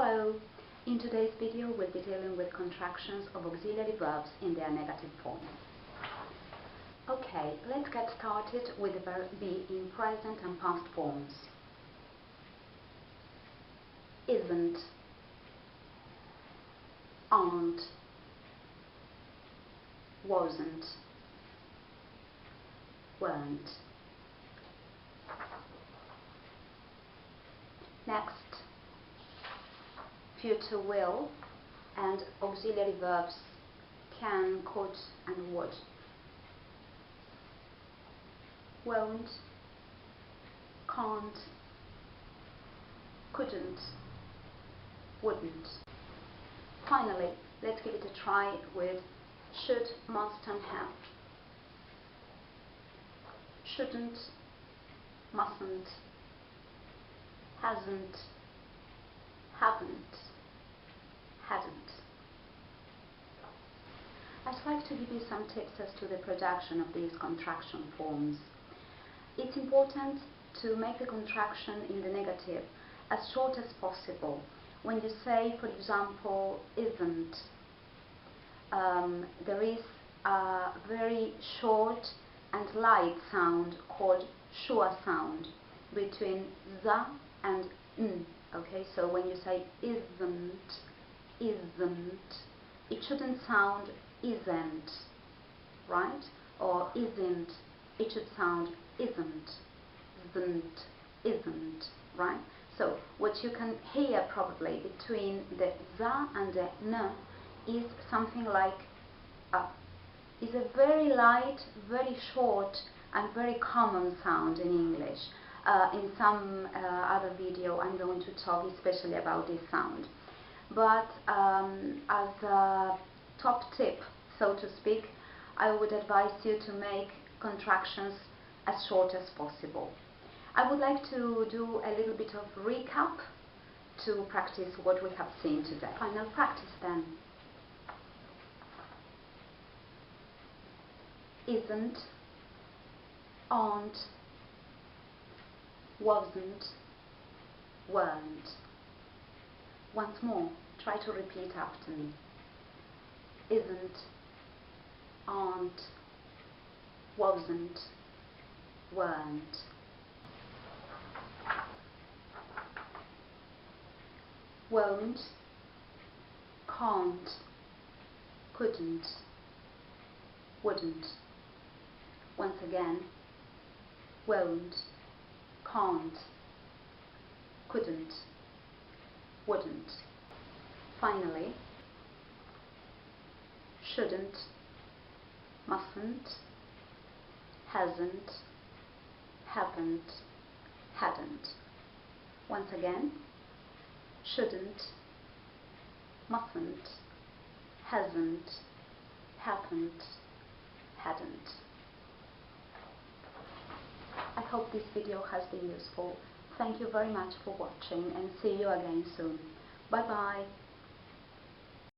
Hello! In today's video we'll be dealing with contractions of auxiliary verbs in their negative form. Okay, let's get started with the verb be in present and past forms. Isn't, aren't, wasn't, weren't. Next, future will and auxiliary verbs can, could and would. Won't, can't, couldn't, wouldn't. Finally, let's give it a try with should, must and have. Shouldn't, mustn't, hasn't, haven't, hadn't. I'd like to give you some tips as to the production of these contraction forms. It's important to make the contraction in the negative as short as possible. When you say, for example, isn't, there is a very short and light sound called schwa sound between the and n. Okay, so when you say isn't, it shouldn't sound isn't, right? Or isn't, it should sound isn't, isn't, right? So what you can hear probably between the and the n is something like is a very light, very short and very common sound in English. In some other video I'm going to talk especially about this sound. But as a top tip, so to speak, I would advise you to make contractions as short as possible. I would like to do a little bit of recap to practice what we have seen today. Final practice then. Isn't, aren't, wasn't, weren't. Once more, try to repeat after me. Isn't, aren't, wasn't, weren't. Won't, can't, couldn't, wouldn't. Once again, won't, can't, couldn't, wouldn't. Finally, shouldn't, mustn't, hasn't, haven't, hadn't. Once again, shouldn't, mustn't, hasn't, haven't, hadn't. I hope this video has been useful. Thank you very much for watching and see you again soon. Bye bye.